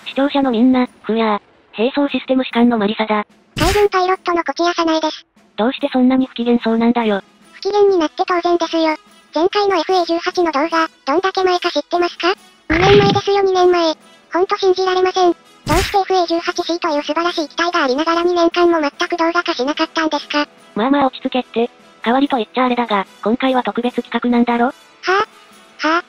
視聴者のみんな、ふやー。並走システム士官のマリサだ。海軍パイロットのコチヤサナエです。どうしてそんなに不機嫌そうなんだよ。不機嫌になって当然ですよ。前回の FA18 の動画、どんだけ前か知ってますか？ 2 年前ですよ2年前。ほんと信じられません。どうして FA18C という素晴らしい機体がありながら2年間も全く動画化しなかったんですか？まあまあ落ち着けって。代わりと言っちゃあれだが、今回は特別企画なんだろ？はぁ、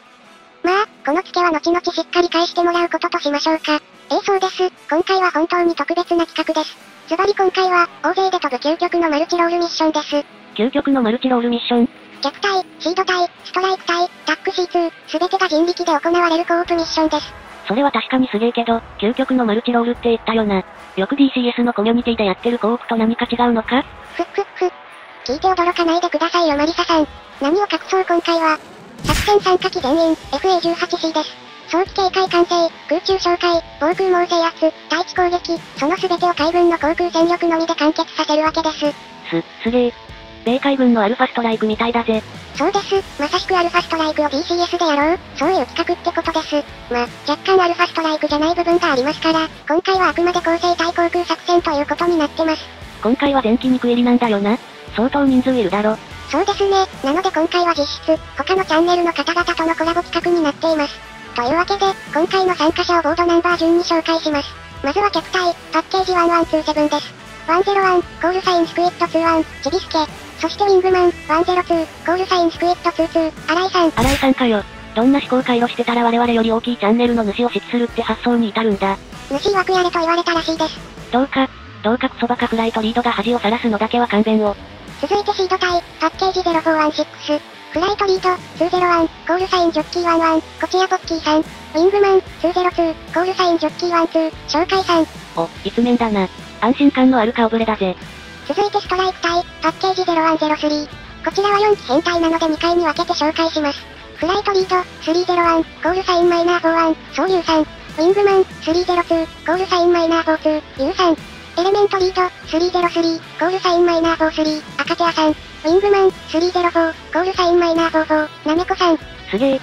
まあ、このツケは後々しっかり返してもらうこととしましょうか。そうです。今回は本当に特別な企画です。ズバリ今回は、大勢で飛ぶ究極のマルチロールミッションです。究極のマルチロールミッション？逆隊、シード隊、ストライク隊、タック C2、すべてが人力で行われるコープミッションです。それは確かにすげえけど、究極のマルチロールって言ったよな。よく DCS のコミュニティでやってるコープと何か違うのか？聞いて驚かないでくださいよマリサさん。何を隠そう今回は。作戦参加機全員、FA18C です。早期警戒管制、空中哨戒、防空網制圧、対地攻撃、その全てを海軍の航空戦力のみで完結させるわけです。すげえ。米海軍のアルファストライクみたいだぜ。そうです。まさしくアルファストライクを DCS でやろう。そういう企画ってことです。若干アルファストライクじゃない部分がありますから、今回はあくまで構成対航空作戦ということになってます。今回は前期肉入りなんだよな。相当人数いるだろ。そうですね。なので今回は実質、他のチャンネルの方々とのコラボ企画になっています。というわけで、今回の参加者をボードナンバー順に紹介します。まずは客隊、パッケージ1127です。101、コールサインスクイッド21、ちびすけ。そしてウィングマン、102、コールサインスクイッド22、新井さん。新井さんかよ。どんな思考回路してたら我々より大きいチャンネルの主を指揮するって発想に至るんだ。主枠やれと言われたらしいです。どうかクソバカフライトリードが恥をさらすのだけは勘弁を。続いてシード隊、パッケージ0416。フライトリード、201、コールサインジョッキー11、コチヤポッキーさん。ウィングマン、202、コールサインジョッキー12、紹介さん。一面だな。安心感のある顔ぶれだぜ。続いてストライク隊、パッケージ0103。こちらは4機編隊なので2回に分けて紹介します。フライトリード、301、コールサインマイナー41、ソウユウさん。ウィングマン、302、コールサインマイナー42、ユウさん。エレメントリード、303、コールサインマイナー43、赤手屋さん。ウィングマン、304、コールサインマイナー44、なめこさん。すげえ。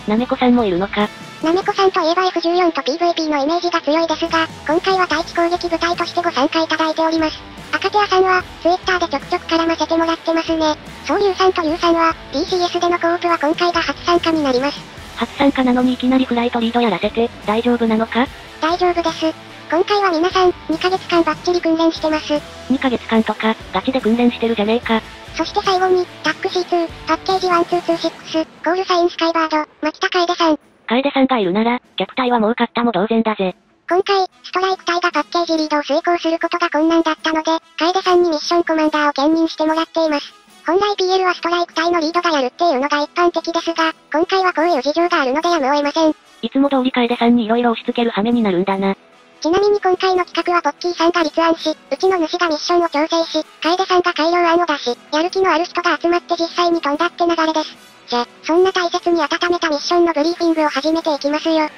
なめこさんもいるのか。なめこさんといえば F14 と PVP のイメージが強いですが、今回は対地攻撃部隊としてご参加いただいております。赤手屋さんは、Twitter でちょくちょく絡ませてもらってますね。ソウユウさんとユウさんは、DCS でのコープは今回が初参加になります。初参加なのにいきなりフライトリードやらせて、大丈夫なのか？大丈夫です。今回は皆さん、2ヶ月間バッチリ訓練してます。2ヶ月間とか、ガチで訓練してるじゃねえか。そして最後に、タック C2、パッケージ1226、コールサインスカイバード、牧田楓さん。楓さんがいるなら、逆隊はもう勝ったも同然だぜ。今回、ストライク隊がパッケージリードを遂行することが困難だったので、楓さんにミッションコマンダーを兼任してもらっています。本来 PL はストライク隊のリードがやるっていうのが一般的ですが、今回はこういう事情があるのでやむを得ません。いつも通り楓さんに色々押し付ける羽目になるんだな。ちなみに今回の企画はポッキーさんが立案し、うちの主がミッションを調整し、楓さんが改良案を出し、やる気のある人が集まって実際に飛んだって流れです。じゃ、そんな大切に温めたミッションのブリーフィングを始めていきますよ。行くぞ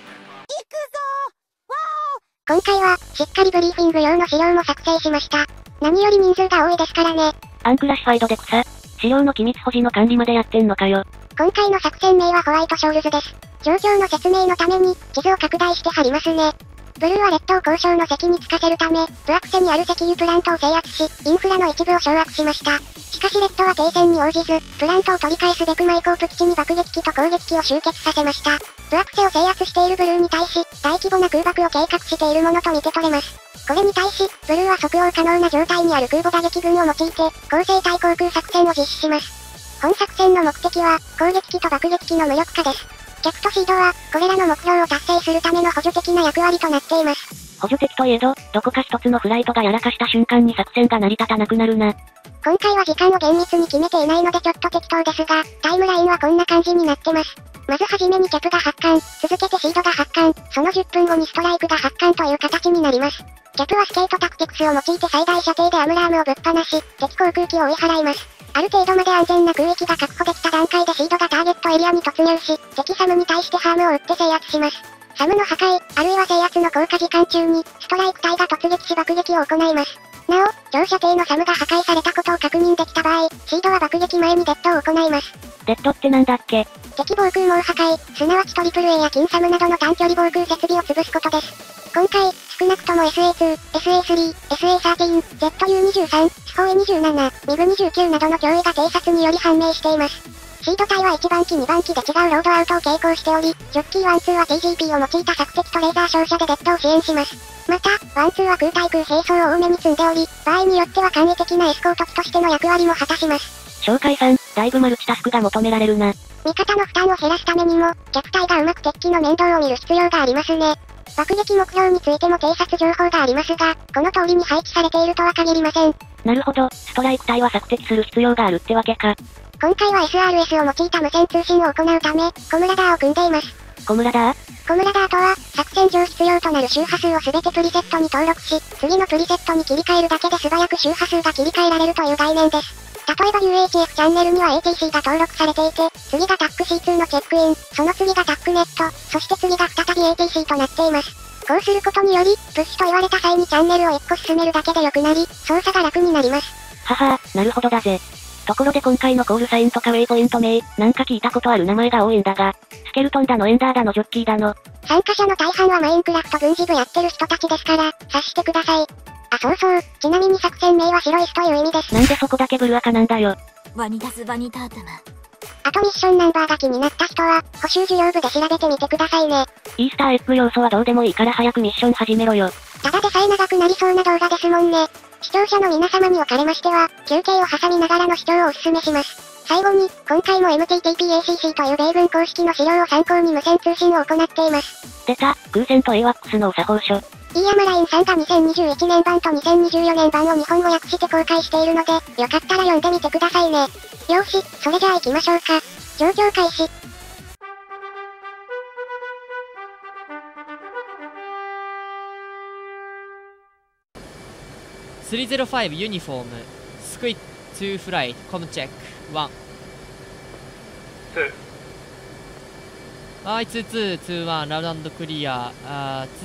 ー。今回は、しっかりブリーフィング用の資料も作成しました。何より人数が多いですからね。アンクラシファイドで草。資料の機密保持の管理までやってんのかよ。今回の作戦名はホワイトショールズです。状況の説明のために、地図を拡大して貼りますね。ブルーは列島交渉の席につかせるため、ブアクセにある石油プラントを制圧し、インフラの一部を掌握しました。しかしレッドは停戦に応じず、プラントを取り返すべくマイコープ基地に爆撃機と攻撃機を集結させました。ブアクセを制圧しているブルーに対し、大規模な空爆を計画しているものと見て取れます。これに対し、ブルーは即応可能な状態にある空母打撃群を用いて、攻勢対航空作戦を実施します。本作戦の目的は、攻撃機と爆撃機の無力化です。客とシードは、これらの目標を達成するための補助的な役割となっています。補助的といえど、どこか一つのフライトがやらかした瞬間に作戦が成り立たなくなるな。今回は時間を厳密に決めていないのでちょっと適当ですが、タイムラインはこんな感じになってます。まずはじめにキャプが発艦、続けてシードが発艦、その10分後にストライクが発艦という形になります。キャプはスケートタクティクスを用いて最大射程でアムラームをぶっ放し、敵航空機を追い払います。ある程度まで安全な空域が確保できた段階でシードがターゲットエリアに突入し、敵サムに対してハームを撃って制圧します。サムの破壊、あるいは制圧の効果時間中に、ストライク隊が突撃し爆撃を行います。なお、長射程のサムが破壊されたことを確認できた場合、シードは爆撃前にデッドを行います。デッドってなんだっけ？敵防空網破壊、すなわち AAA や金サムなどの短距離防空設備を潰すことです。今回、少なくとも SA2、SA3、SA13、ZU23、スホイ27、ミグ29などの脅威が偵察により判明しています。シード隊は1番機2番機で違うロードアウトを傾向しており、ジョッキー1-2は TGP を用いた索敵とレーザー照射でデッドを支援します。また、1-2は空対空兵装を多めに積んでおり、場合によっては簡易的なエスコート機としての役割も果たします。紹介さん、だいぶマルチタスクが求められるな。味方の負担を減らすためにも、客隊がうまく敵機の面倒を見る必要がありますね。爆撃目標についても偵察情報がありますが、この通りに配置されているとは限りません。なるほど、ストライク隊は索敵する必要があるってわけか。今回は SRS を用いた無線通信を行うため、コムラダーを組んでいます。コムラダー？コムラダーとは、作戦上必要となる周波数をすべてプリセットに登録し、次のプリセットに切り替えるだけで素早く周波数が切り替えられるという概念です。例えば UHF チャンネルには ATC が登録されていて、次が TAC-C2 のチェックイン、その次が TAC-NET、そして次が再び ATC となっています。こうすることにより、プッシュと言われた際にチャンネルを1個進めるだけで良くなり、操作が楽になります。ははなるほどだぜ。ところで今回のコールサインとかウェイポイント名、なんか聞いたことある名前が多いんだが、スケルトンだのエンダーだのジョッキーだの。参加者の大半はマインクラフト軍事部やってる人たちですから、察してください。あ、そうそう、ちなみに作戦名は白い巣という意味です。なんでそこだけブルアカなんだよ。ワニタスバニタータマ。あとミッションナンバーが気になった人は、補習授業部で調べてみてくださいね。イースターエッグ要素はどうでもいいから早くミッション始めろよ。ただでさえ長くなりそうな動画ですもんね。視聴者の皆様におかれましては、休憩を挟みながらの視聴をお勧めします。最後に、今回も MTTPACC という米軍公式の資料を参考に無線通信を行っています。出た、空戦と AWACS のお作法書。飯山ラインさんが2021年版と2024年版を日本語訳して公開しているので、よかったら読んでみてくださいね。よし、それじゃあ行きましょうか。状況開始。305ユニフォーム、スクイッ2フライ、コムチェック、1。はい、2221、ラウンドクリア。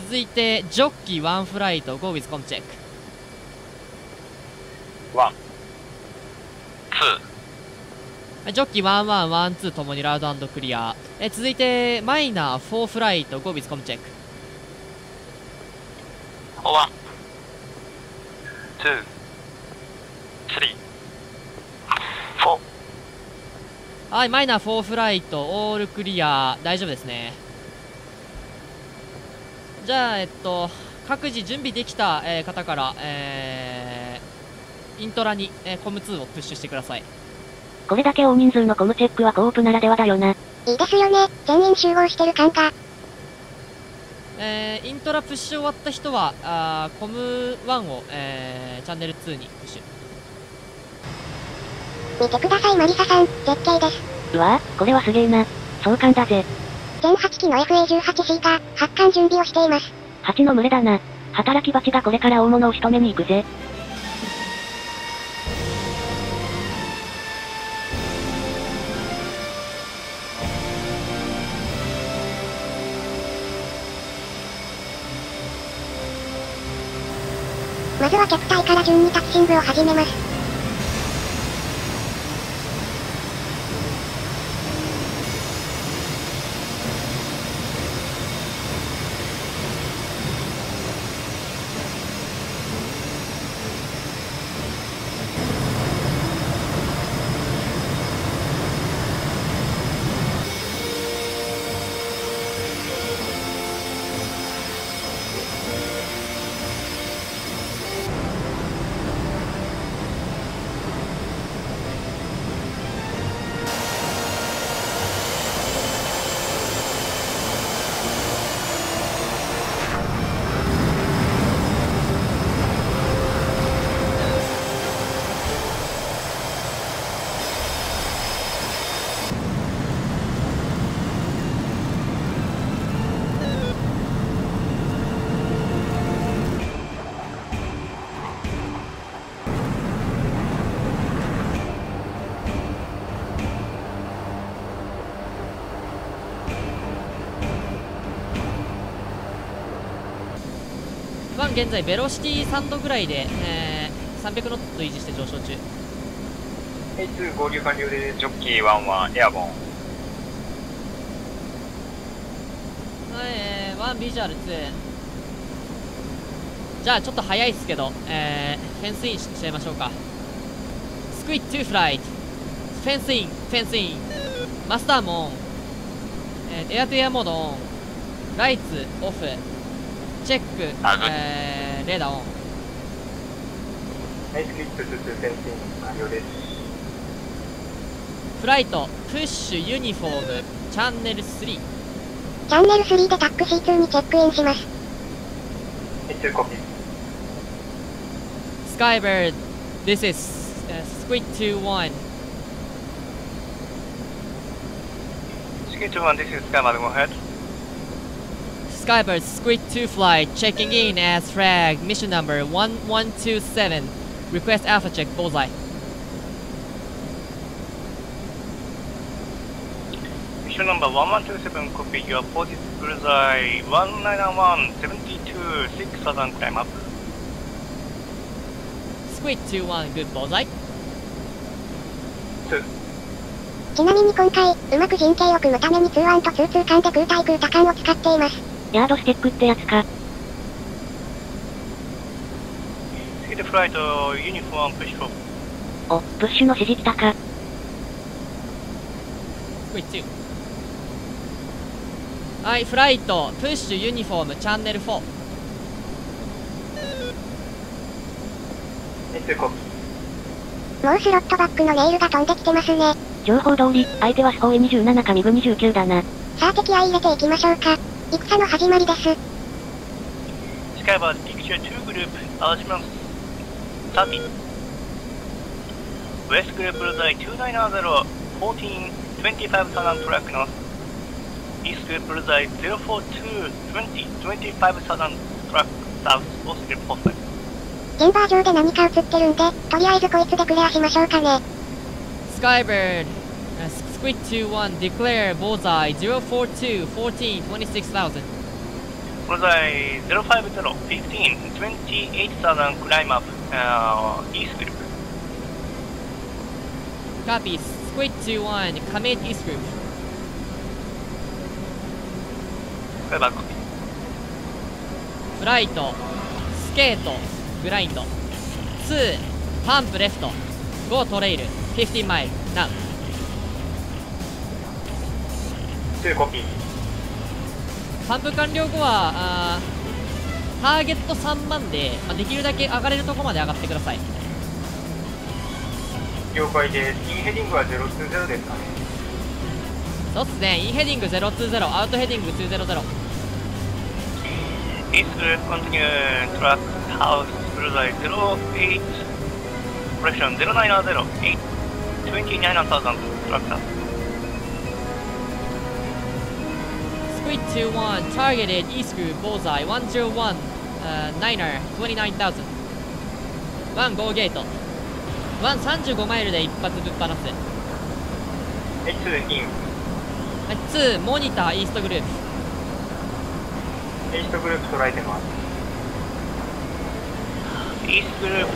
続いて、ジョッキー1フライト、ゴーウィズコムチェック。1、2。はい、ジョッキー11、12ともにラウドクリア。続いて、マイナー4フライト、ゴーウィズコムチェック。1、2、3、4。はい、マイナー4フライト、オールクリア、大丈夫ですね。じゃあ、各自準備できた、方から、イントラに、コム2をプッシュしてください。これだけ大人数のコムチェックはコープならではだよな。いいですよね、全員集合してる感が。イントラプッシュ終わった人は、コム1を、チャンネル2にプッシュ。見てくださいマリサさん、絶景です。うわぁ、これはすげえな。壮観だぜ。全8機の FA18C が、発艦準備をしています。蜂の群れだな。働き蜂がこれから大物を仕留めに行くぜ。まずは客隊から順にタッチングを始めます。現在ベロシティ3度ぐらいで、300ノット維持して上昇中。A2 合流完了でジョッキー1はエアボン。はい、1ビジュアル2。じゃあちょっと早いですけど、フェンスインしちゃいましょうか。スクイットゥフライト、フェンスイン、フェンスイン、マスターもオン、エアトゥエアモードオン、ライツオフ、チェック、レーダーオン。ナイスクリップ2フェンスイン完了です。フライト、プッシュ、ユニフォーム、チャンネル3。チャンネル3でタック C2 にチェックインします。2コピー。Skybird, this is Squid 2-1. Squid 2-1, this is Skybird, go ahead. Skybird, Squid 2 flight, checking in as frag, mission number 1127. Request alpha check, bullseye. Mission number 1127, copy. Your positive bullseye 1991, 72, 6000 climb up. Squid 2-1, good bullseye. 2. ちなみに今回、うまく陣形を組むために2-1と2-2間で空対空多間を使っています。ヤードステックってやつか。Squid flight, uniform, push 4. お、プッシュの指示来たか。Squid 2。はい、フライト、プッシュ、ユニフォーム、チャンネル4。2コピー。もうスロットバックのネイルが飛んできてますね。情報通り、相手はスホーイ27かミグ29だな。さあ敵合い入れていきましょうか。戦の始まりです。Skybird, picture 2 group, Altimus 30. West group bullseye 290, 14, 25,000 track north. East group bullseye 042, 20, 25,000 track south, both group hostile. 現場上で何か映ってるんで、とりあえずこいつでクリアしましょうかね。Skybird, Squid 2-1, declare bullseye 042, 14, 26,000. Bullseye 050, 15, 28,000 climb up, east group. Copy, Squid 2-1, commit east group. Skybird copy. フライト、スケート、グラインド、2、パンプレフト、5トレイル、15マイル、ナウ。2コピー。パンプ完了後はターゲット3万で、できるだけ上がれるところまで上がってください。了解です。インヘディングは020ですかね。そうっすね、インヘディング020、アウトヘディング200。East group continue track house bullseye 08, correction 090, 8, 29,000 track south. Squid 2-1, targeted east group bullseye 101, niner 29,000. 1 go gate。1 35マイルで一発ぶっ放す。2 in。2モニターイーストグループ。イーストグループ捉えてます。イーストグループ、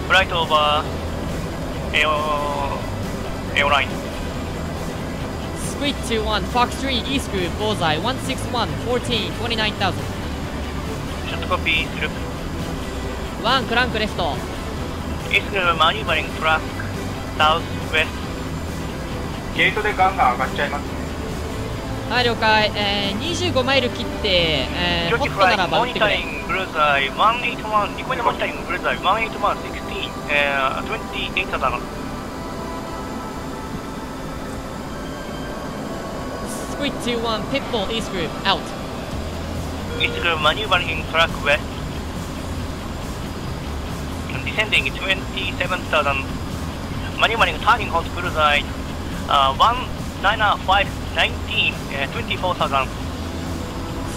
フライトオーバー、エオライン。Squid 2-1, Fox 3 east group bullseye 161, 14, 29,000. ショットコピー、イーストグループ。1クランクレフト。イーストグループ、マニューバリングトラック、サウスウェスト。ゲートでガンガン上がっちゃいますね。はい、了解。25マイル切って、ホットならば打ってくれ。モニタリングブルーザイ181、リコイドモニタリングブルーザイ181、16、28,000。Squid 2-1, Pitbull East Group, out. East Group maneuvering track west. Descending 27,000. Maneuvering turning hot bullseye 195, 19, 24,000.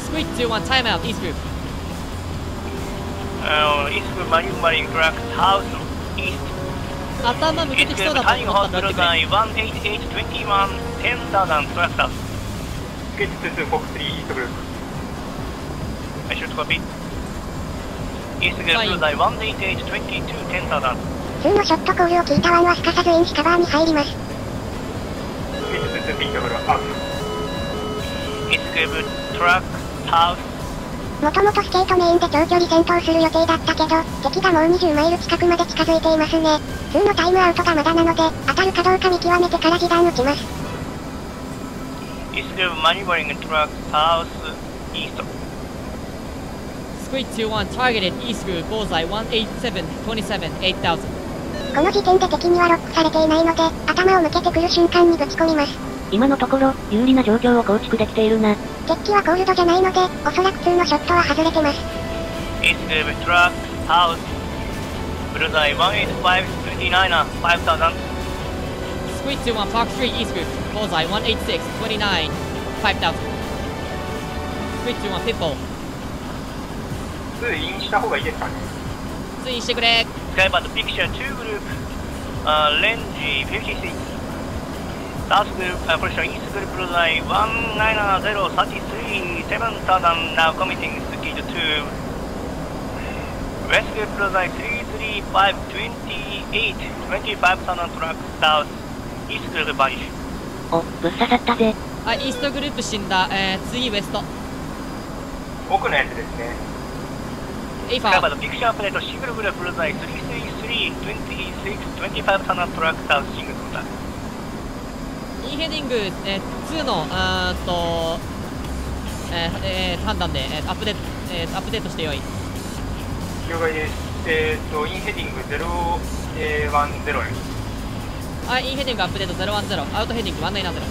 Squid 2-1, timeout East Group. East Group maneuvering track south east. 頭向けて East きそう Group だと turning 思っ hot たら打ってくれ。 bullseye 188, 21, 10,000 track south. Squid 22, Fox 3 East Group. I should copy. East Group bullseye 188, 22, 10,000. 2のショットコールを聞いたワンはすかさずインシカバーに入ります。Squid 22, ピントフルアウト。East Group track south もともとスケートメインで長距離戦闘する予定だったけど、敵がもう20マイル近くまで近づいていますね。2のタイムアウトがまだなので、当たるかどうか見極めてから時間打ちます。East Group maneuvering track south east. Squid 21 targeted East Group bullseye 18727 8000. この時点で敵にはロックされていないので、頭を向けてくる瞬間にぶち込みます。今のところ、有利な状況を構築できているな。デッキはコールドじゃないので、おそらく2のショットは外れてます。East Group track south. Bullseye 18529 5000. Squid 21 Fox 3 East Group bullseye 18629 5000. Squid 21 pitbull. 2インした方がいいですかね。ツインしてくれ。 Skybird picture 2 group. Range 56. South group, position East Group bullseye 19033 7000. Now committing speed 2. West Group bullseye 33528 25000 track south. East Group vanish. お、ぶっ刺さったぜ。あ、イーストグループ死んだ。次ウエスト。奥のやつですね。エイファー。 Skybird picture plate single group bullseye 333 26 25000 track south single contact. インヘディング、2の判断で、アップデートしてよい。了解です。インヘディング010より。はい、インヘディングアップデート010、アウトヘディング190。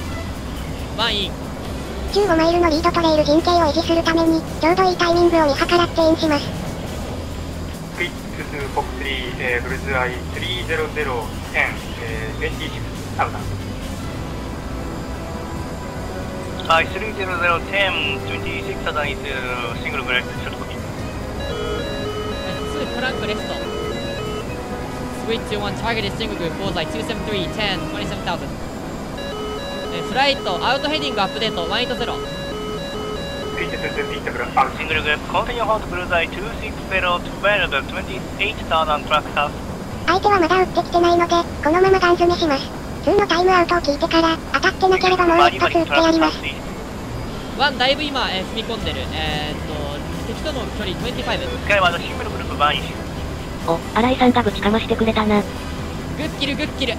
ワンイン。15マイルのリードトレイル陣形を維持するために、ちょうどいいタイミングを見計らってインします。スクイッツ2フォック3、ブルズアイ30010、26,000。Hi, 30010 26,000 is single group short copy. 2トランクレフト。Squid 21 targeted single group bullseye 273 10 27000。フライトアウトヘディングアップデート180。スクイッツ2ピットブルアウト。 Single group continue hold bullseye 260 12 28,000 track south. 相手はまだ撃ってきてないので、このままガン詰めします。2のタイムアウトを聞いてから、当たってなければもう一発撃ってやります。ワンだいぶ今、踏み込んでる。敵との距離25。Skybird single group vanish. お、新井さんがぶちかましてくれたな。グッキルグッキル。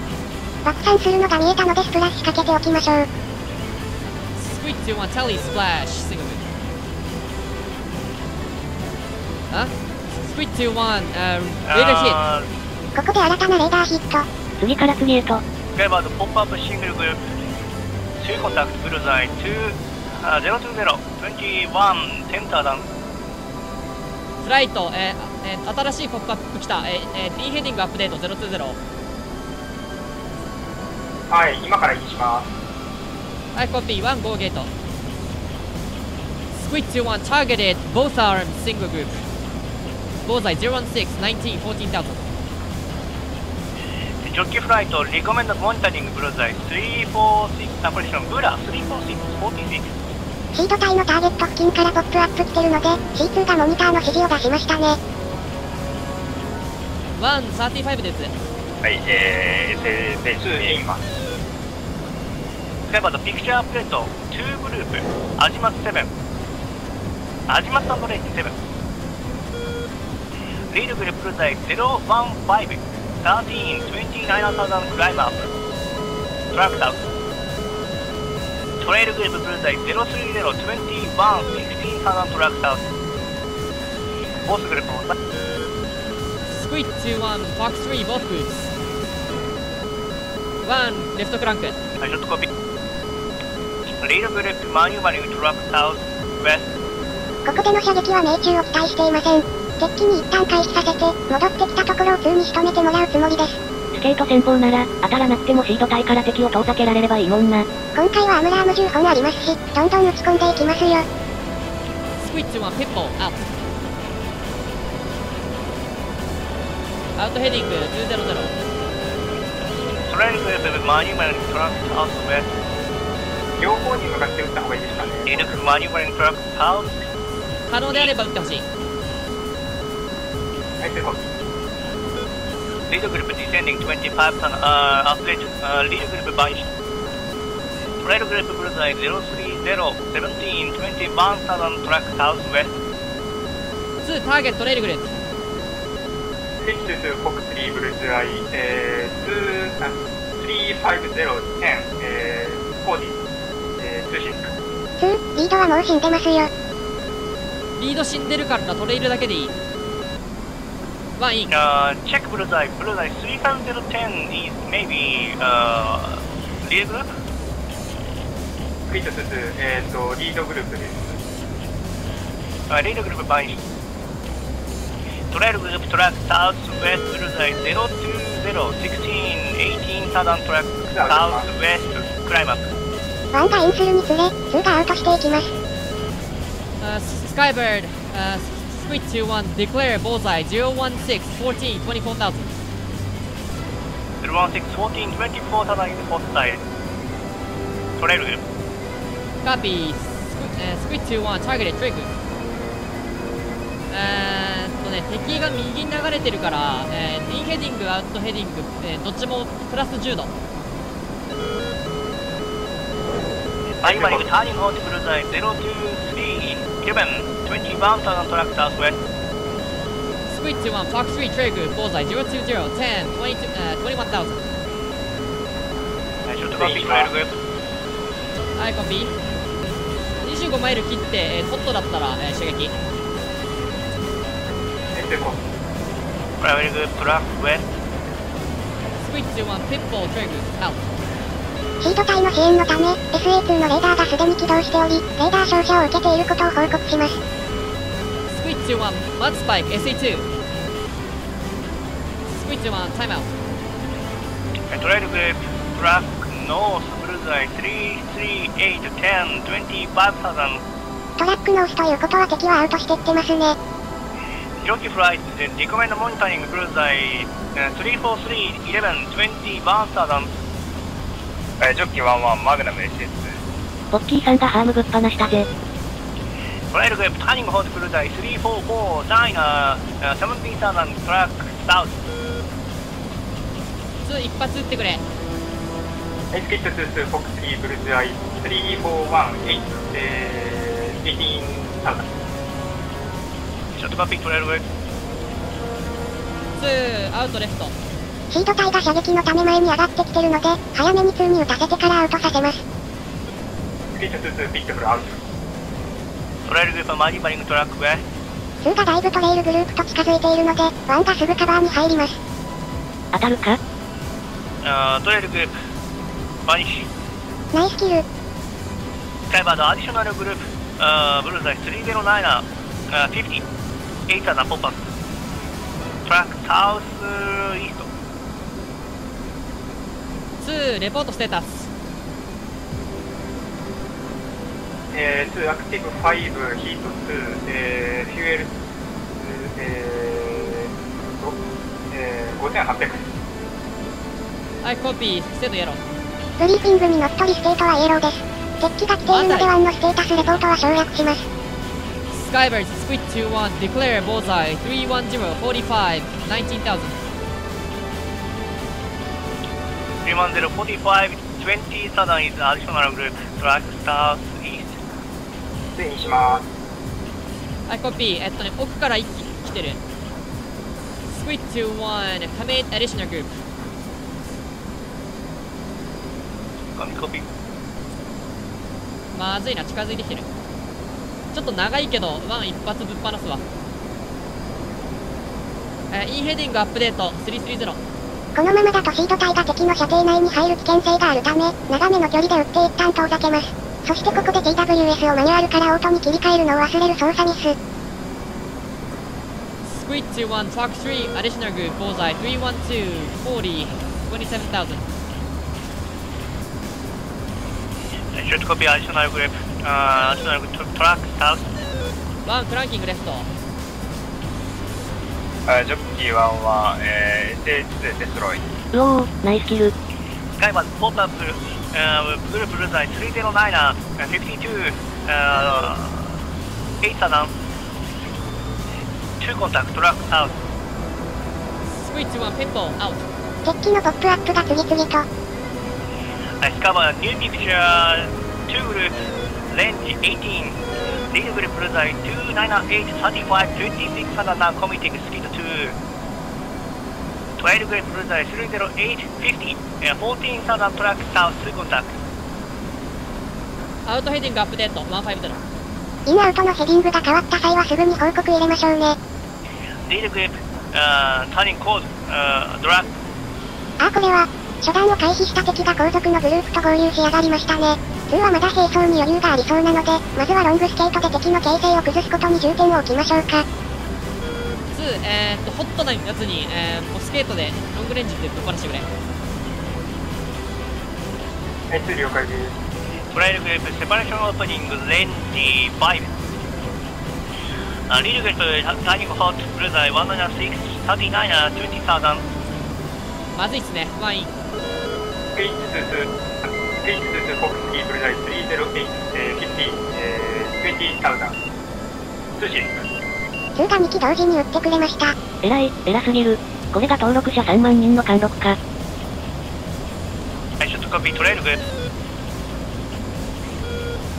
爆散するのが見えたのでスプラッシュかけておきましょう。Squid 21 Tally Splash single group。あ Squid 21 Radar hit。ここで新たなレーダーヒット。次から次へと。Skybird pop up single group 2 contact bullseye 020 21 10,000. フライト、新しいポップアップ来た。インヘディングアップデート020。はい、今からインします。はい、コピー1 GO ゲート。Squid 21 targeted both arms single group bullseye 016 19 14,000。Jockey flight recommended monitoring bullseye 346 position Bula 346 46. シード隊のターゲット付近からポップアップ来てるので、C2 がモニターの指示を出しましたね。135です。はい、ベースにいます。Skybird picture plate 2 group Azimuth 7 Azimuth and range 7 Lead group bullseye 015 13 29,000 climb up track south Trail group bullseye 030 21 16,000 track south Both group Squid 21 Fox 3 both groups 1 レフトクランク。I should copy Lead group maneuvering track south west ここでの射撃は命中を期待していません。デッキに一旦回避させて、戻ってきたところを2に仕留めてもらうつもりです。スケート戦法なら、当たらなくてもシード隊から敵を遠ざけられればいいもんな。今回はアムラーム10本ありますし、どんどん打ち込んでいきますよ。Squid 21 pitbull out。アウトヘディング200。Trail group maneuvering track south west 両方に向かって撃った方がいいですかね。 Lead group maneuvering track south 可能であれば撃ってほしい。はい、セコン。 Lead group descending 25,000 update lead group vanished Trail group bullseye 030 17 21,000 track southwest 2ターゲットレールグループ。スイッチ2フォック3ブルーズアイ、35010、40、26。2、リードはもう死んでますよ。リード死んでるからトレイルだけでいい。1イン。check Bullseye 35010 is maybe lead group? スイッチ2、リードグループです。リードグループバイトレイルグループトラックサウスウェストBullseye 020 1618 サダントラックサウスウェストクライマックス。1がインするにつれ、2がアウトしていきます。Skybird, Squid 21, declare bullseye 016 14 24,000. 016 14 24 サダン is hostile トレイルグループ。 Copy, Squid 21, targeted, trigger. 敵が右に流れてるから、インヘディング、アウトヘディング、どっちもプラス10度。Anybody turning on the Bullseye 023 11 21 thousand track southwest. Squid 21, Fox 3, trigger, bullseye 020 10 21,000. I should copy trail group. はい、コピー。25マイル切って、ホットだったら、射撃。Travel group track west. Squid 21, pitfall, trigger, out. シード隊の支援のため、SA2 のレーダーがすでに起動しており、レーダー照射を受けていることを報告します。Squid 21, mud spike, SA2. Squid 21, time out. Trail group track north Bullseye 338 10 25,000. トラックノースということは敵はアウトしてってますね。Jockey flight recommend monitoring Bullseye 343 11 21,000. ジョッキー11マグナム SS。 ポッキーさんがハームぶっ放したぜ。トレイルグループターニングホールBullseye 344 China 17,000 track south。 2一発撃ってくれ。スイッチ2フォック3ブルーズアイ3418、18,000。ちょっとカピートレイルグループ。2アウトレフト。シード隊が射撃のため前に上がってきてるので、早めに2に撃たせてからアウトさせます。スイッチ2ピットフルアウト。トレイルグループマジバリングトラックウェス。2がだいぶトレイルグループと近づいているので、1がすぐカバーに入ります。当たるか？トレイルグループバニッシュ。ナイスキル。スカイバードアディショナルグループブルーザイ309 50 8,000 ポップアップ。トラックサウスイースト。2レポートステータス。2アクティブ5ヒート2、フューエル5800。はいコピーステートイエロー。ブリーフィングにのっとりステートはイエローです。敵機が来ているので1のステータスレポートは省略します。Skybird Squid 21 declare bullseye 310 45 19,000. 310 45 20 southern is additional group track south east。でにします。はいコピー。奥から一機来てる。Squid 21 commit additional group。コピー。まずいな、近づいてきてる。ちょっと長いけど1一発ぶっ放すわ。インヘディングアップデート330。このままだとシード隊が敵の射程内に入る危険性があるため、長めの距離で撃って一旦遠ざけます。そしてここで TWS をマニュアルからオートに切り替えるのを忘れる操作ミス。Squid 21 Fox 3 additional group bullseye 312 40 27,000。Should copy additional group additional track south。 1クランキングレフト。ジョッキー1は、SA2 デストロイ。うおー、ナイスキル。スカイバーポートアップグループブルーザイ309 52 8,000 2 contact track south。 Squid 21 pitfall out。敵機のポップアップが次々と。Discover new picture 2 group range 18 lead group Bullseye Bullseye 298, 35, 26 and now committing skid 2. 12 grade Bullseye 308, 50, 14 southern track south to contact. アウトヘディングアップデート150。インアウトのヘディングが変わった際はすぐに報告入れましょうね。Lead grip, turning code, drag. これは、初段を回避した敵が後続のグループと合流し上がりましたね。2はまだ並走に余裕がありそうなので、まずはロングスケートで敵の形勢を崩すことに重点を置きましょうか。2、ホットなやつに、もうスケートでロングレンジでぶっ放してくれ。2了解です。Trail grip, separation opening, range 5. Lead grip, turning hot, Bullseye 196, 39, 20,000. まずいっすね。ワンイン。H22 フォックスキーブルザイ308、50、20,000。通信。2が2機同時に撃ってくれました。偉すぎる。これが登録者3万人の貫禄か。I should copy trail grip.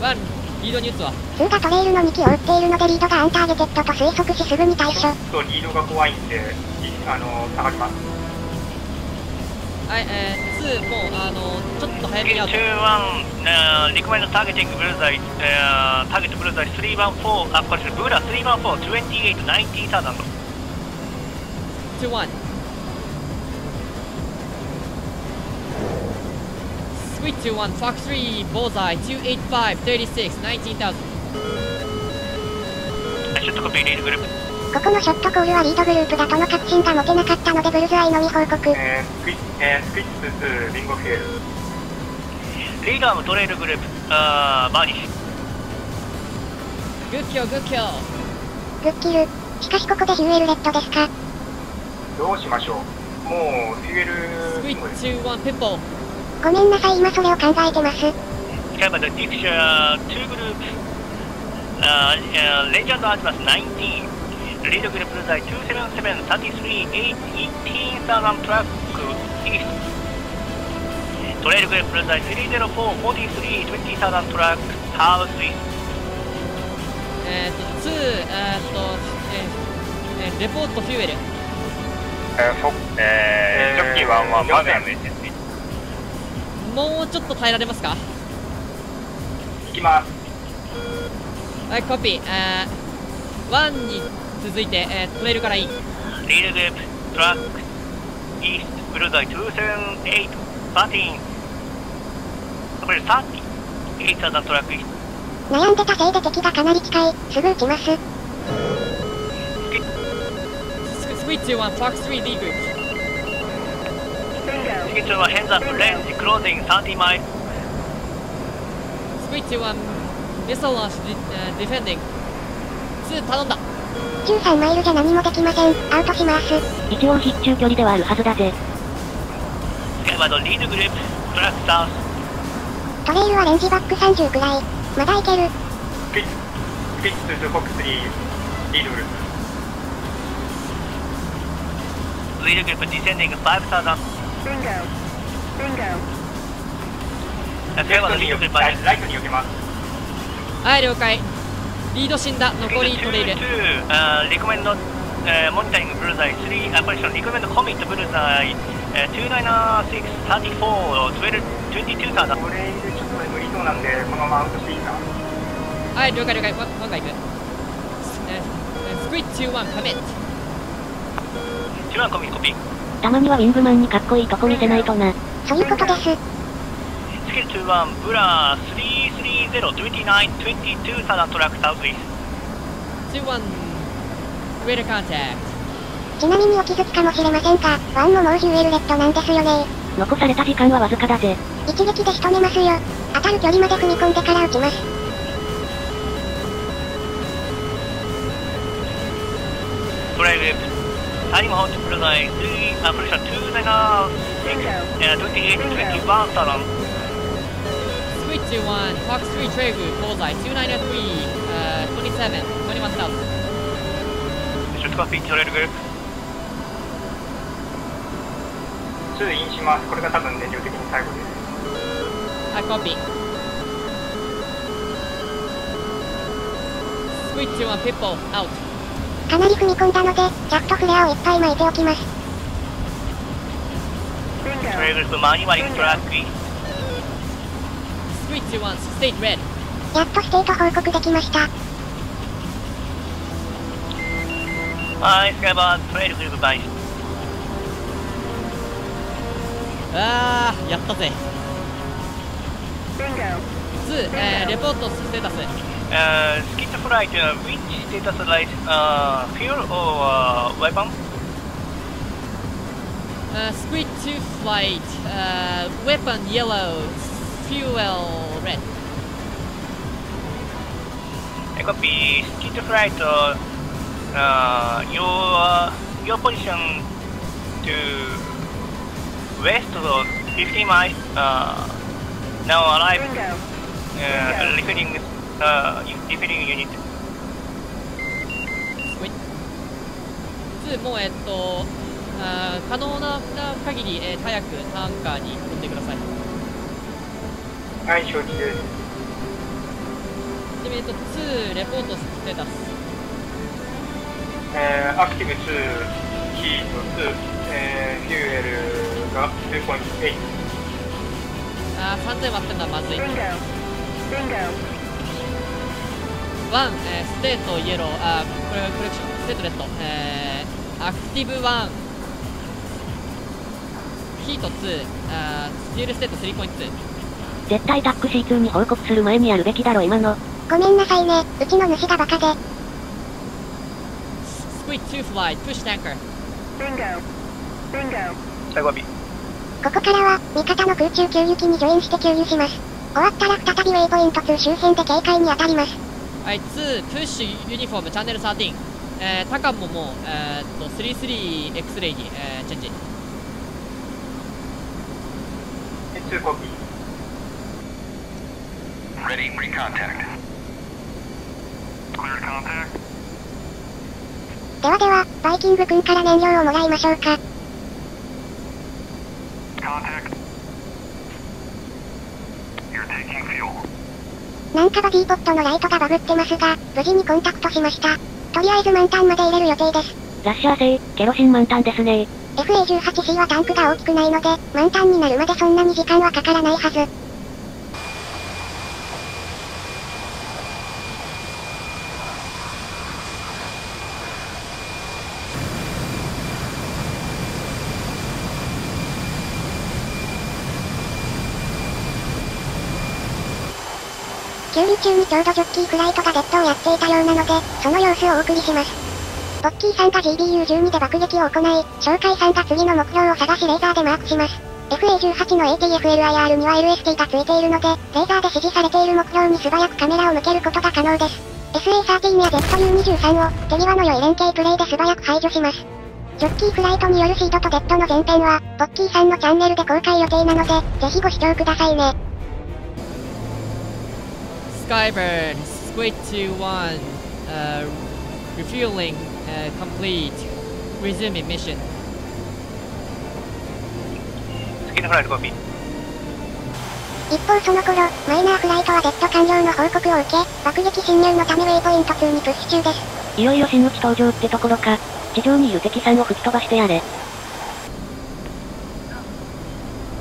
ワン、リードに撃つわ。2がトレイルの2機を撃っているのでリードがアンターゲテッドと推測しすぐに対処。ちょっとリードが怖いんで、下がります。はい、2、もう、ちょっと早めにアウト。 2-1, recommend targeting Bullseye, target Bullseye 314, これですね、Bullseye 314, 28, 90,000. 2-1。Squid 2-1, Fox 3, Bullseye 285, 36, 19,000. I should copy lead group. ここのショットコールはリードグループだとの確信が持てなかったのでブルズアイのみ報告。スクイッツ2ビンゴフェール。リーダーのトレイルグループ、バーニッシュ。グッキョ、グッキョ。グッキル。しかしここでヒューエルレッドですか。どうしましょう。もうフューエルスクイッチ2-1、ペッポー。ごめんなさい、今それを考えてます。キャバのディクシャー2グループ、レジャードアジマス19。リードグループBullseye 277, 33, 8, 18,000 トラックイースト。トレイルグループBullseye 304, 43, 20,000 トラックサウスイースト。レポートフューエル。ジョッキー1はまだね。もうちょっと耐えられますか？行きます。はい、コピー。1に続いて、トレイルからイン。リードグループトラックイーストBullseye 278, 13. これ30, 8,000 トラックイースト。悩んでたせいで敵がかなり近い。すぐ撃ちます。スクイッチ1、フォックス3、リーグ。スキッチはヘンズアップレンジクロージング30マイル。スクイッチ1、ミサイルランチ、ディフェンディング。2、頼んだ。13マイルじゃ何もできません。アウトします。一応必中距離ではあるはずだぜ。スカイバードリードグループトラックサウス。トレイルはレンジバック30くらい。まだいける。スクイッツ2フォックス3リードグループ。リードグループディセンディング5,000。スカイバードリードグループライトに避けます。はい、了解。リード死んだ。残りトレイル。リコメンドモニタリングBullseye 3、ポジションリコメンドコミットBullseye 296, 34, 12, 22,000。これでちょっと無理そうなんで、このままアウトしていいか。はい、了解了解。ワンが行く。スクイッチ1、カメット。1コミコピー。たまにはウィングマンにかっこいいとこ見せないとな。そういうことです。スキル21、ブラ330、29、22,000 トラックサウスイース2-1、ウェルカンタクちなみにお気づきかもしれませんが、1ももうヒューエルレッドなんですよね。残された時間はわずかだぜ。一撃で仕留めますよ。当たる距離まで踏み込んでから撃ちます。トライルタイムホットBullseye 3、ポジション276、28、21,000。スクイッチ1、フォックス3、トレイル、Bullseye 293、27、21,000。ショットコピー、トレイルグループ。2インします。これが多分燃料的に最後です。はい、コピー。ス Squid 21 people out. かなり踏み込んだので、ジャットフレアをいっぱい巻いておきます。Trailers to manual track east. Squid 21 state red. やっとステート報告できました。Skybird trail group by. あー、やったぜ。2、レポートステータス。Skid flight, which status light? Fuel or weapon? Squid 2 flight, weapon yellow, fuel red. Copy. Skid flight, your position to west of 50 miles, now arrive, refilling unit. Squid 2も可能な限り、早くタンカーに飛んでください。はい、承知です。で、2レポートステータス。アクティブ2、ヒート2、フューエルが 2.8。3000割ってんのはまずい。1、ステートイエロー、これコレクション、ステートレッド、アクティブ1、ヒート2、スティールステート 3.2。絶対タック C2 に報告する前にやるべきだろ今の。ごめんなさいね、うちの主がバカで。Squid 2 flight, push tanker。最後は B。ここからは、味方の空中給油機にジョインして給油します。終わったら再びウェイポイント2周辺で警戒に当たります。はい、2、プッシュユニフォーム、チャンネル13。タカンももう、33X レイに、チェンジ。2コピー。Ready for contact. Clear contact. ではでは、バイキング君から燃料をもらいましょうか。Contact. You're taking fuel. なんかバディポットのライトがバグってますが、無事にコンタクトしました。とりあえず満タンまで入れる予定です。ラッシャー製、ケロシン満タンですね。FA18C はタンクが大きくないので、満タンになるまでそんなに時間はかからないはず。給油中にちょうどジョッキーフライトがデッドをやっていたようなので、その様子をお送りします。ボッキーさんが GBU12 で爆撃を行い、紹介さんが次の目標を探しレーザーでマークします。FA18 の ATFLIR には LST がついているので、レーザーで指示されている目標に素早くカメラを向けることが可能です。SA13 や ZU23 を手際の良い連携プレイで素早く排除します。ジョッキーフライトによるシードとデッドの前編は、ボッキーさんのチャンネルで公開予定なので、ぜひご視聴くださいね。Skybird, Squid 21, refueling, complete, resuming mission. Skid flight copy. 一方その頃、マイナーフライトはデッド完了の報告を受け、爆撃侵入のためウェイポイント2にプッシュ中です。いよいよ真打ち登場ってところか。地上にいる敵さんを吹き飛ばしてやれ。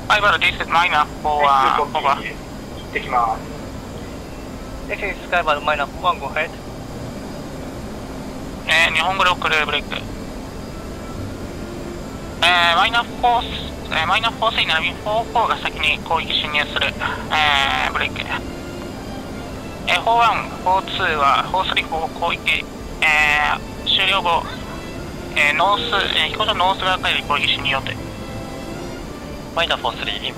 Skybird, this is minor for 2コピ over. ー。行ってきます。This is Skybird minus 1, go ahead. 日本語で送るブレイク。マイナー4、3並びに44が先に攻撃侵入する。ブレイク。41、42は43、44攻撃。終了後、ノース、飛行場ノース側から攻撃侵入予定。マイナー43イン。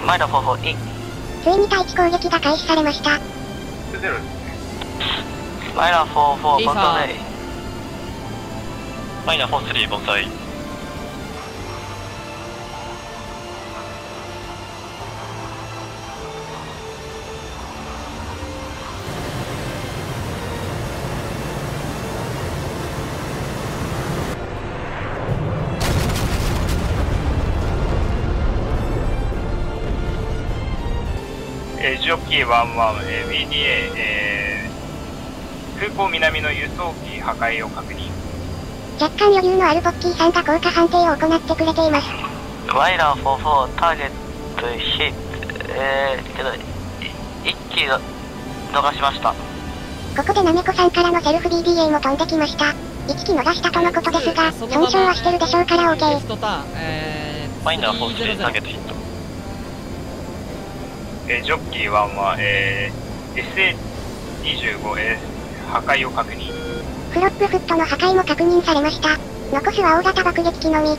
マイナー44イン。ついに対地攻撃が開始されました。0ですね。マイナー44ボンリーファーサイ。マイナー43ボンサイ。ジョッキー11、BDA、空港南の輸送機破壊を確認。若干余裕のあるポッキーさんが効果判定を行ってくれています。マイナー44ターゲットヒット、けど1機逃しました。ここでなめこさんからのセルフ BBA も飛んできました。1機逃したとのことですが、損傷はしてるでしょうから OK。レフトターン、マイナー43ターゲットヒット。ジョッキー1は、SA25、破壊を確認。フロップフットの破壊も確認されました。残すは大型爆撃機のみ。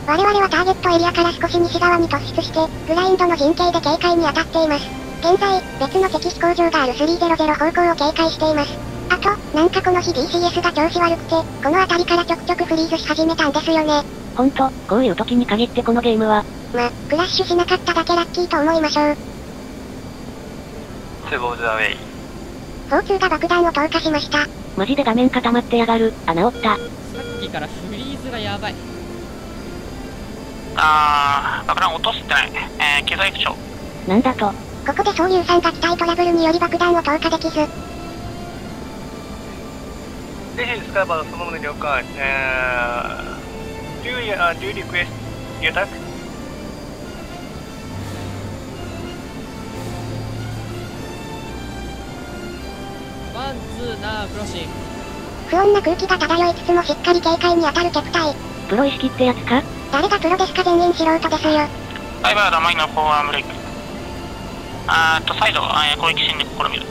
我々はターゲットエリアから少し西側に突出して、グラインドの陣形で警戒に当たっています。現在、別の敵飛行場がある300方向を警戒しています。あと、なんかこの日 DCS が調子悪くて、この辺りからちょくちょくフリーズし始めたんですよね。ほんと、こういう時に限ってこのゲームは、クラッシュしなかっただけラッキーと思いましょう。2ボーズアウェイ。4-2が爆弾を投下しました。マジで画面固まってやがる。穴折った。さっきからフリーズがやばい。爆弾落としてない。機材不調。なんだと。ここで総優さんが機体トラブルにより爆弾を投下できず。ぜひスカイバーそのもの了解。Do you request the attack? ワン、ツー、ナー、クロッシング。不穏な空気が漂いつつもしっかり警戒に当たるキャプ隊。プロ意識ってやつか？誰がプロですか？全員素人ですよ。サイバードマイナーフォアブレイク。サイド、攻撃進入試みる。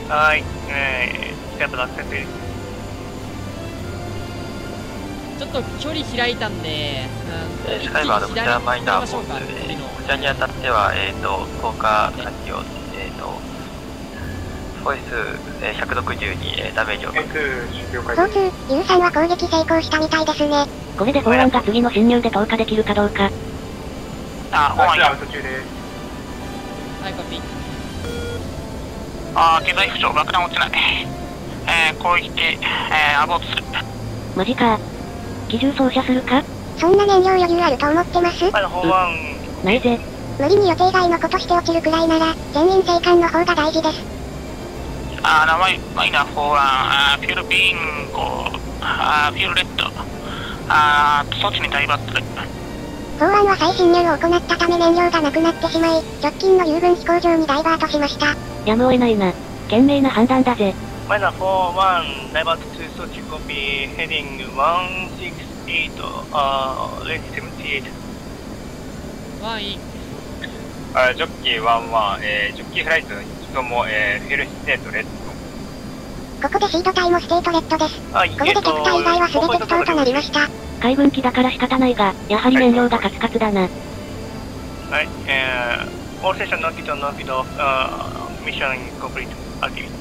はい、スカイバーのアクセスです。ちょっと距離開いたんで、スカイバードこちらマイナーフォース、こちらに当たっては、降下先を、フォイス、160に、ダメージを受ける。交通、U さんは攻撃成功したみたいですね。これでフォーワンが次の侵入で投下できるかどうか。フォーワンや。アウト中です。はい、コピー。機材不調、爆弾落ちない。攻撃、アボートする。マジか。機銃操作するか？そんな燃料余裕あると思ってます？ないぜ。無理に予定外のことして落ちるくらいなら、全員生還の方が大事です。マイナーフォーワン、フュールビンゴ、フュールレッド、装置にダイバーする。フォーワンは再侵入を行ったため燃料がなくなってしまい、直近の友軍飛行場にダイバートしました。やむを得ないな。賢明な判断だぜ。マイナー41、ダイバート2装置コピー、ヘディング168、レンジ78。ワンイン。ジョッキー1は、ジョッキーフライト2とも、フィルステートレッド。ここでシート隊もステートレッドです。これで敵隊以外は全て不当となりました。海軍機だから仕方ないが、やはり燃料がカツカツだな。はい、オールセッションノーキット、ノーキット、ミッションコンプリート、アクティビテ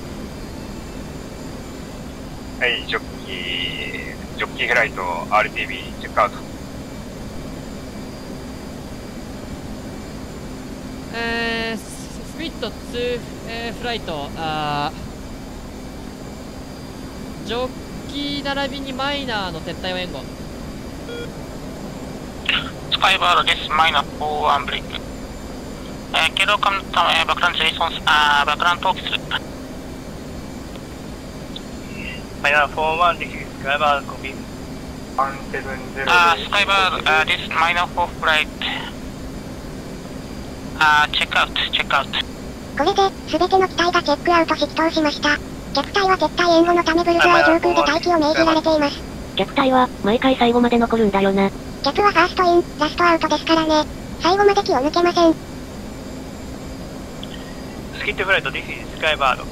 ィ。はい、ジョッキーフライト RTB チェックアウト。スクイット2、フライト、ジョッキー並びにマイナーの撤退を援護。スカイバードです、マイナーフォーワンブレイク。経路間のため爆弾ジェイソン、爆弾投棄する。マイナー41、this is スカイバードコピー。170。スカイバード、this minor 4 flight。チェックアウト、チェックアウト。これで、すべての機体がチェックアウトし帰投しました。逆隊は撤退援護のためブルズアイ上空で待機を命じられています。逆隊は、毎回最後まで残るんだよな。逆はファーストイン、ラストアウトですからね。最後まで気を抜けません。スキットフライト、this is スカイバード。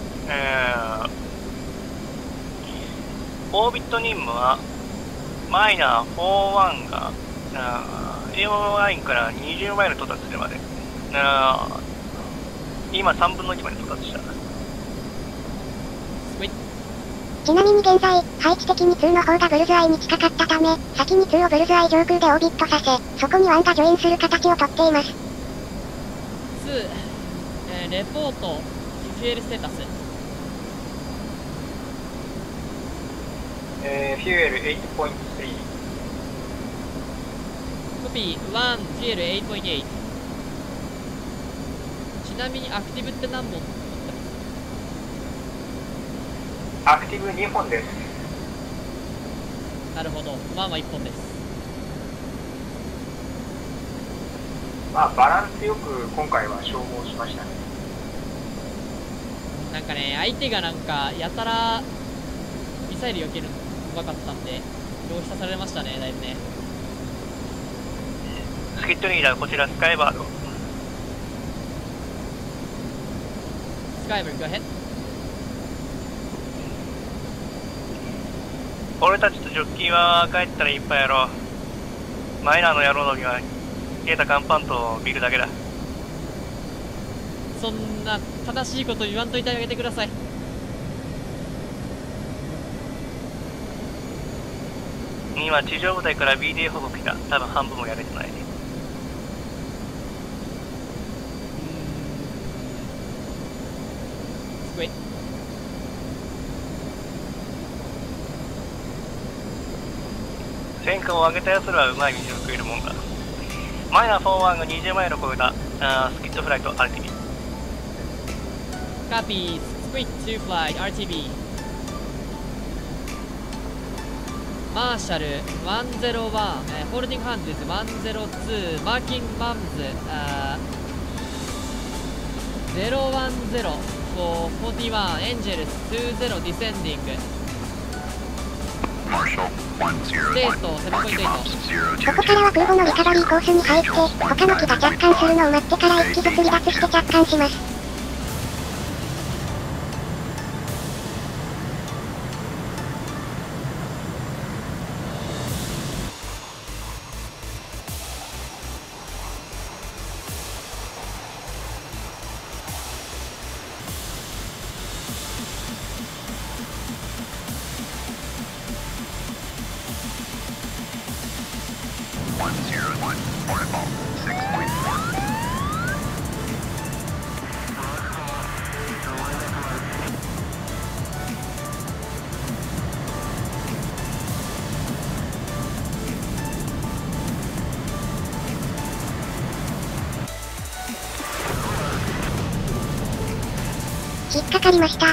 オービット任務は、マイナー41が、A1 ラインから20マイル到達するまで。今3分の1まで到達した。ちなみに現在、配置的に2の方がブルズアイに近かったため、先に2をブルズアイ上空でオービットさせ、そこに1がジョインする形をとっています。2、レポート、フュエルステータス。フューエル 8.3。コピー、1、フュエル 8.8。地なみにアクティブって何本？アクティブ2本です。なるほど。まあまあ1本です。まあバランスよく今回は消耗しましたね。なんかね、相手がなんかやたらミサイル避けるのうまかったんで浪費さされましたね、だいぶね。スキットリーダー、こちらスカイバード。スカイブル、go ahead。俺たちとジョッキーは帰ったらいっぱいやろう。マイナーの野郎のには消えた乾パンとビールだけだ。そんな正しいこと言わんといてあげてください。今地上部隊から BDA 報告来た。多分半分もやれてない。ウェイ。戦果を上げた奴らはうまい水を食えるもんだ。マイナー41が20マイルを超えたスキットフライト RTB。 カピー、スクイット2フライト RTB。マーシャル101、ホールディングハンズ102、マーキングマムズ010 for 41、エンジェルス20、ディセンディング。ステート7.8。ここからは空母のリカバリーコースに入って、他の機が着艦するのを待ってから1機ずつ離脱して着艦します。引っかかりました。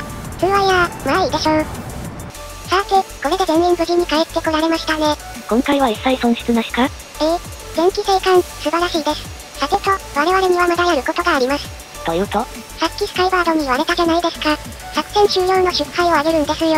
2ワイヤー、まあいいでしょう。さて、これで全員無事に帰ってこられましたね。今回は一切損失なしか？前期生還、素晴らしいです。さてと、我々にはまだやることがあります。というと？さっきスカイバードに言われたじゃないですか。作戦終了の祝杯をあげるんですよ。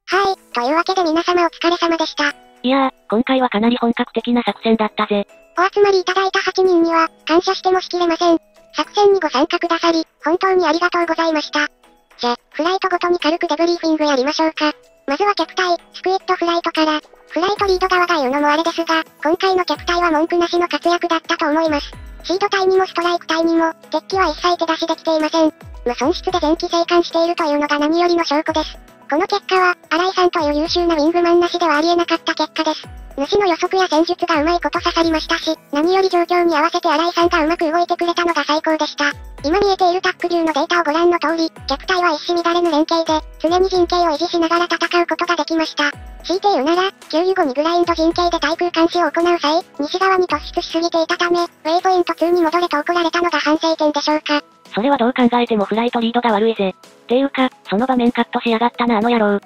はい、というわけで皆様お疲れ様でした。いやー、今回はかなり本格的な作戦だったぜ。お集まりいただいた8人には、感謝してもしきれません。作戦にご参加くださり、本当にありがとうございました。じゃ、フライトごとに軽くデブリーフィングやりましょうか。まずは客隊、スクイットフライトから、フライトリード側が言うのもあれですが、今回の客隊は文句なしの活躍だったと思います。シード隊にもストライク隊にも、敵機は一切手出しできていません。無損失で前期生還しているというのが何よりの証拠です。この結果は、新井さんという優秀なウィングマンなしではありえなかった結果です。主の予測や戦術がうまいこと刺さりましたし、何より状況に合わせて新井さんがうまく動いてくれたのが最高でした。今見えているタックビューのデータをご覧の通り、客隊は一糸乱れぬ連携で、常に陣形を維持しながら戦うことができました。強いて言うなら、給油後にグラインド陣形で対空監視を行う際、西側に突出しすぎていたため、ウェイポイント2に戻れと怒られたのが反省点でしょうか。それはどう考えてもフライトリードが悪いぜ。ていうか、その場面カットしやがったなあの野郎。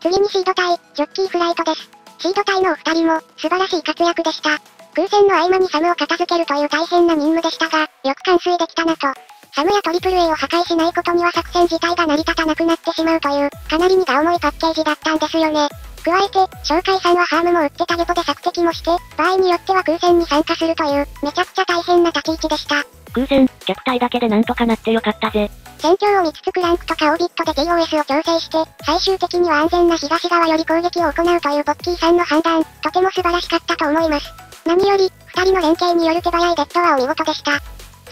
次にシード隊、ジョッキーフライトです。シード隊のお二人も、素晴らしい活躍でした。空戦の合間にサムを片付けるという大変な任務でしたが、よく完遂できたなと。サムやトリプル A を破壊しないことには作戦自体が成り立たなくなってしまうという、かなり荷が重いパッケージだったんですよね。加えて、紹介さんはハームも打ってタゲポで索敵もして、場合によっては空戦に参加するという、めちゃくちゃ大変な立ち位置でした。空戦、客隊だけでなんとかなってよかったぜ。戦況を見つつクランクとかオービットで TOS を調整して、最終的には安全な東側より攻撃を行うというポッキーさんの判断、とても素晴らしかったと思います。何より、二人の連携による手早いデッドはお見事でした。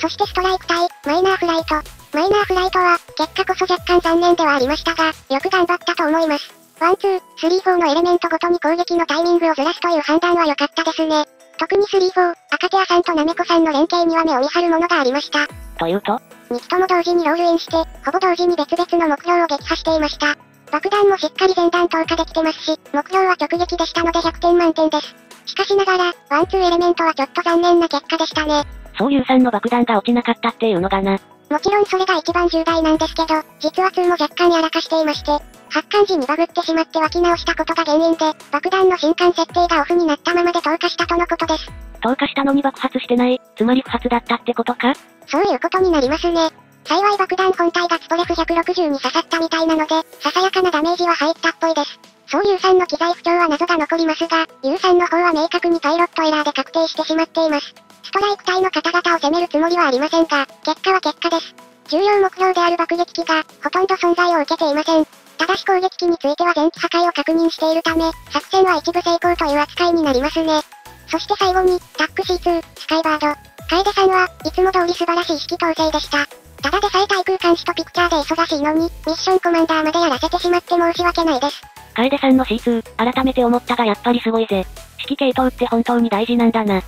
そしてストライク隊、マイナーフライト。マイナーフライトは、結果こそ若干残念ではありましたが、よく頑張ったと思います。1、2、3、4のエレメントごとに攻撃のタイミングをずらすという判断は良かったですね。特に3、4、赤手屋さんとなめこさんの連携には目を見張るものがありました。というと？ 2機とも同時にロールインして、ほぼ同時に別々の目標を撃破していました。爆弾もしっかり全弾投下できてますし、目標は直撃でしたので100点満点です。しかしながら、ワンツーエレメントはちょっと残念な結果でしたね。そういう3の爆弾が落ちなかったっていうのがな。もちろんそれが一番重大なんですけど、実は2も若干やらかしていまして、発艦時にバグってしまって湧き直したことが原因で、爆弾の新艦設定がオフになったままで投下したとのことです。投下したのに爆発してない、つまり不発だったってことか？そういうことになりますね。幸い爆弾本体がスポレフ160に刺さったみたいなので、ささやかなダメージは入ったっぽいです。そうU3の機材不調は謎が残りますが、U3の方は明確にパイロットエラーで確定してしまっています。ストライク隊の方々を責めるつもりはありませんが、結果は結果です。重要目標である爆撃機が、ほとんど存在を受けていません。ただし攻撃機については全機破壊を確認しているため、作戦は一部成功という扱いになりますね。そして最後に、タック C2、スカイバード。楓さんはいつも通り素晴らしい指揮統制でした。ただでさえ対空監視とピクチャーで忙しいのに、ミッションコマンダーまでやらせてしまって申し訳ないです。楓さんの C2、改めて思ったがやっぱりすごいぜ。指揮系統って本当に大事なんだな。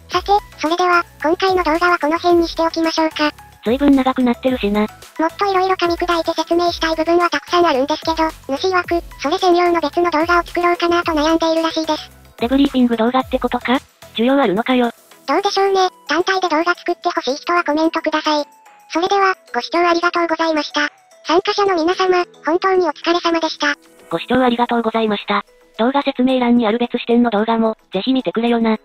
さて、それでは、今回の動画はこの辺にしておきましょうか。随分長くなってるしな。もっと色々噛み砕いて説明したい部分はたくさんあるんですけど、主曰く、それ専用の別の動画を作ろうかなと悩んでいるらしいです。デブリーフィング動画ってことか？需要あるのかよ。どうでしょうね。単体で動画作ってほしい人はコメントください。それでは、ご視聴ありがとうございました。参加者の皆様、本当にお疲れ様でした。ご視聴ありがとうございました。動画説明欄にある別視点の動画も、ぜひ見てくれよな。